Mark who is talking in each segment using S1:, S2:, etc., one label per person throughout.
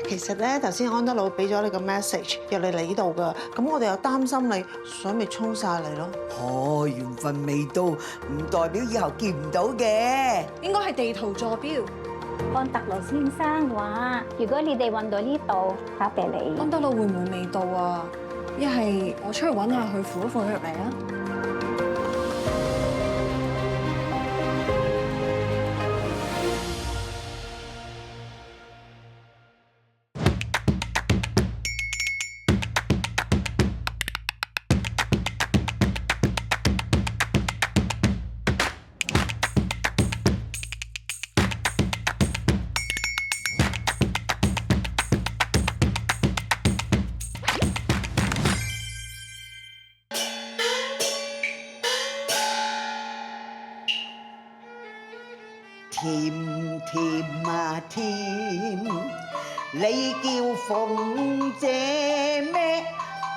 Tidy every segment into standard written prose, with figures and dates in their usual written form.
S1: 其實咧，頭先安德魯俾咗你個 message 入嚟呢度噶，咁我哋又擔心你水未沖晒嚟咯。
S2: 哦，緣分未到，唔代表以後見唔到嘅。
S3: 應該係地圖坐標。
S4: 安德魯先生話：如果你哋運到呢度，交俾你。
S3: 安德魯會唔會未到啊？一係我出去揾下佢，扶一扶佢入嚟啊！
S2: 甜甜啊甜，你叫鳳姐咩？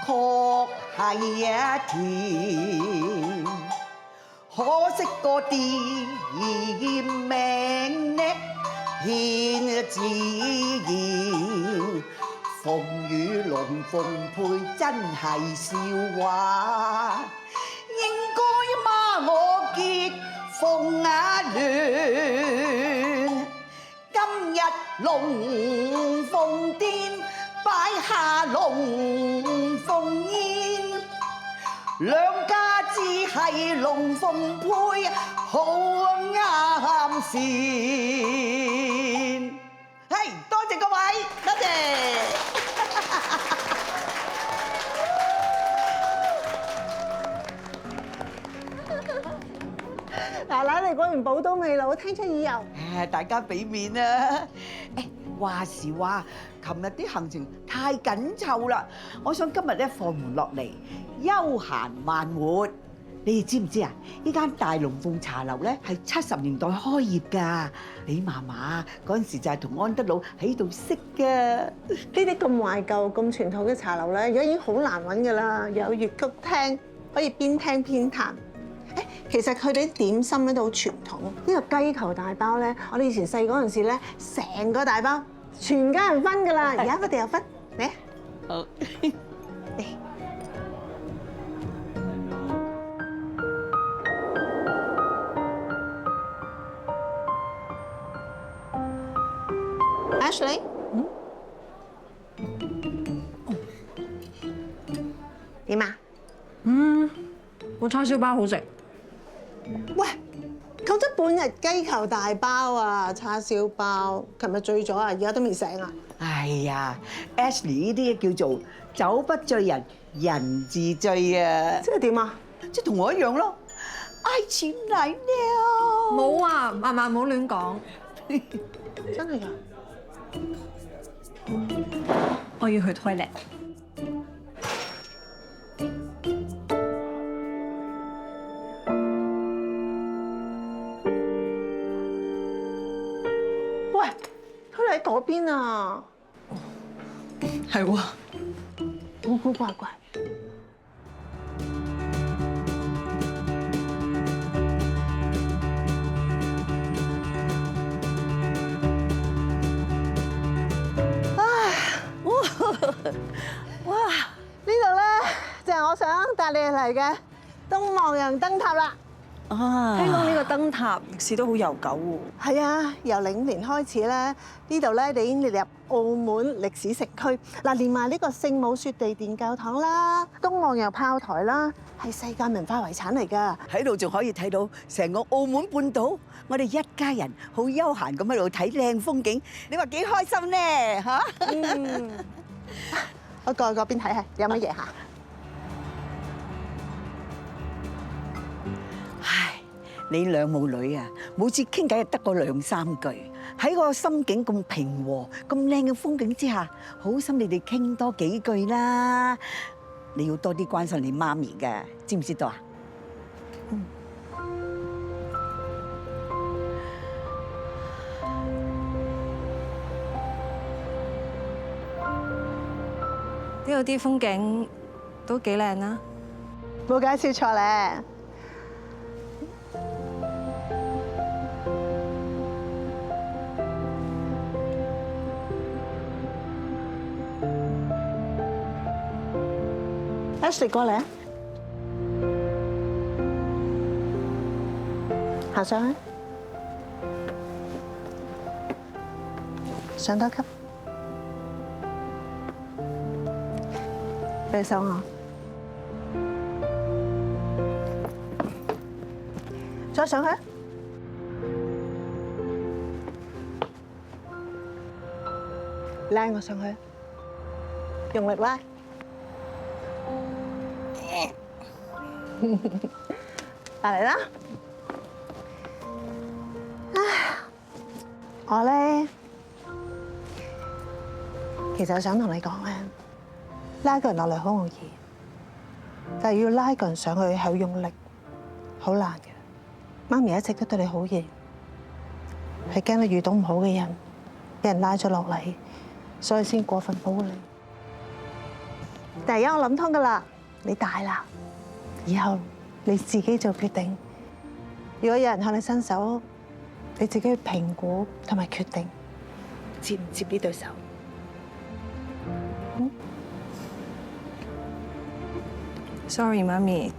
S2: 確係啊甜，可惜個店名呢欠自然，鳳與龍鳳配真係笑話，應該嗎我結鳳啊亂，今日龍鳳殿擺下龍鳳宴，兩家只係龍鳳配，好啱線。係，多謝各位，多謝。
S1: 奶奶，你果然寶刀未老，聽出耳油。
S2: 誒，大家俾面啦！誒，話時話，琴日啲行程太緊湊啦，我想今日咧放門落嚟，休閒慢活。你哋知唔知啊？呢間大龍鳳茶樓咧係70年代開業㗎，你嫲嫲嗰陣時就係同安德魯喺度識㗎。
S1: 呢啲咁懷舊、咁傳統嘅茶樓咧，而家已經好難揾㗎啦。有粵曲廳，可以邊聽邊彈。其實佢哋啲點心咧都好傳統。呢個雞球大包咧，我哋以前細嗰陣時咧，成個大包，全家人分㗎啦。而家我哋又分，嚟。
S2: 好。
S1: 嚟。Ashley，點啊？
S3: 個叉燒包好食。
S1: 喂，講咗半日雞球大包啊，叉燒包，琴日醉咗啊，而家都未醒啊！
S2: 哎呀 ，Ashley 呢啲叫做酒不醉人人自醉啊！
S1: 即係點啊？
S2: 即係同我一樣咯，愛情來了。
S3: 冇啊，嫲嫲唔好亂講。
S1: 真係㗎？
S3: 我要去 toilet。
S1: 喂，佢喺嗰邊啊！
S3: 係喎。
S1: 古古怪怪。哇！呢度咧就係我想帶你嚟嘅東望洋燈塔啦。
S2: 啊，
S3: 聽講呢個燈塔歷史都好悠久喎。
S1: 係啊，由05年開始咧，呢度咧你已經列入澳門歷史城區。嗱，連埋呢個聖母雪地殿教堂啦、東望洋炮台啦，係世界文化遺產嚟㗎。
S2: 喺度仲可以睇到成個澳門半島，我哋一家人好悠閒咁喺度睇靚風景，你話幾開心咧嚇？
S1: 我過去嗰邊睇下有乜嘢嚇。
S2: 唉，你兩母女啊，每次傾偈就得個2、3句，喺個心境咁平和、咁靚嘅風景之下，好心你哋傾多幾句啦。你要多啲關心你媽咪㗎，知唔知道啊？
S3: 呢度啲風景都幾靚啦。
S1: 冇介紹錯咧。Ashley 過嚟啊，行上去，上多級，俾手我，再上去，拉我上去，用力拉。嚟啦！我咧，其實我想同你講咧，拉個人落嚟好容易，但係要拉個人上去係好用力，好難嘅。媽咪一直都對你好嚴，係驚你遇到唔好嘅人，俾人拉咗落嚟，所以先過分保護你。但係而家我諗通㗎啦，你大啦。以後你自己做決定。如果有人向你伸手，你自己去評估同埋決定接唔接呢對手。
S3: Sorry， 媽咪，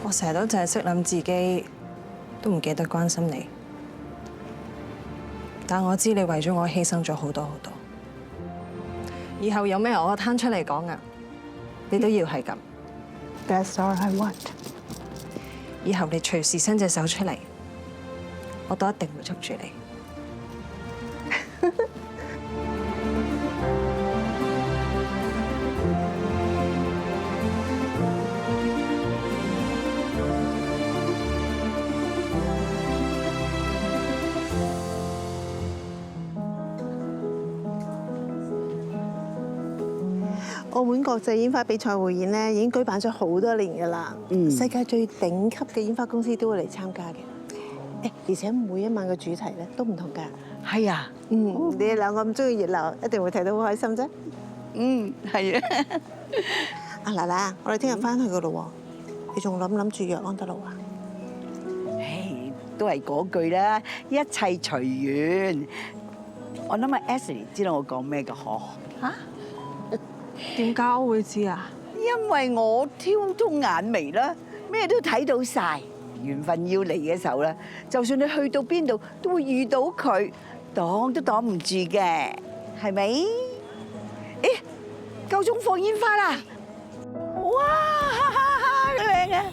S3: 我成日都淨係識諗自己，都唔記得關心你。但我知你為咗我犧牲咗好多好多。以後有咩我攤出嚟講啊，你都要係咁。
S1: That's all I want。
S3: 以後你隨時伸隻手出嚟，我都一定會捉住你。
S1: 澳門國際煙花比賽匯演咧已經舉辦咗好多年㗎啦，世界最頂級嘅煙花公司都會嚟參加嘅。而且每一晚嘅主題咧都唔同㗎。
S2: 係啊，
S1: 你哋兩個咁中意熱鬧，一定會睇到好開心啫。
S2: 係啊。
S1: 阿奶奶，我哋聽日翻去㗎咯喎，你仲諗住約安德魯啊？
S2: 唉，都係嗰句啦，一切隨緣。我諗阿 Ashley 知道我講咩㗎嗬？
S3: 嚇？點解我會知啊？
S2: 因為我挑通眼眉啦，咩都睇到晒。緣分要嚟嘅時候咧，就算你去到邊度，都會遇到佢，擋都擋唔住嘅，係咪？誒，夠鐘放煙花啦！哇，靚啊！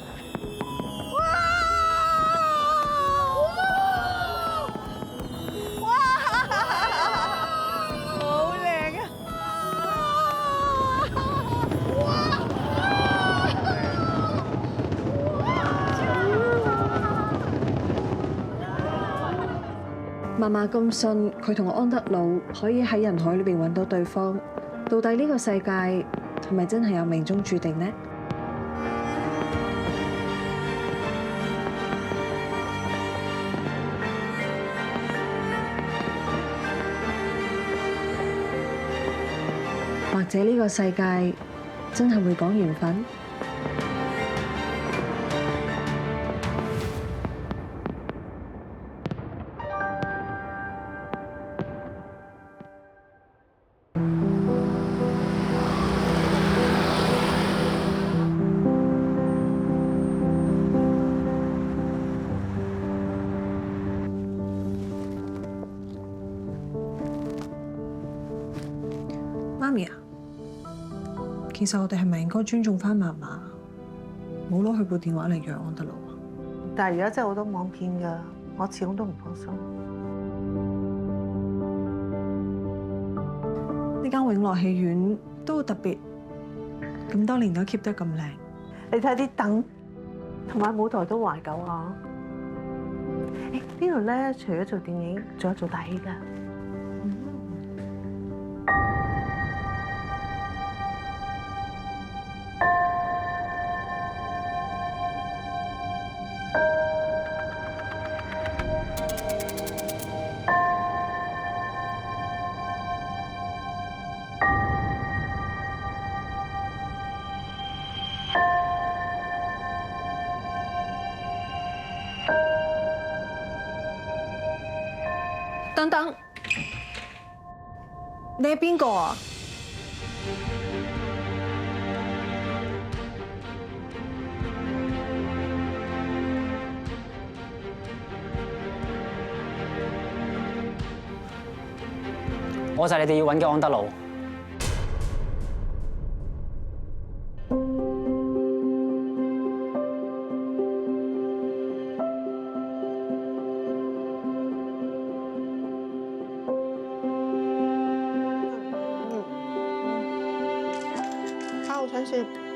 S3: 嫲嫲咁信佢同安德魯可以喺人海裏邊揾到對方，到底呢個世界係咪真係有命中注定呢？或者呢個世界真係會講緣分？媽咪啊，其實我哋係咪應該尊重翻嫲嫲，冇攞佢部電話嚟約安德魯啊？
S1: 但係而家真係好多網騙㗎，我始終都唔放心。
S3: 呢間永樂戲院都好特別，咁多年都 keep 得咁靚。
S1: 你睇啲凳同埋舞台都懷舊啊！呢度咧除咗做電影，仲有做大戲㗎。
S3: 等等，你係邊個啊？
S5: 我就係你哋要揾嘅安德魯。
S1: 我想試。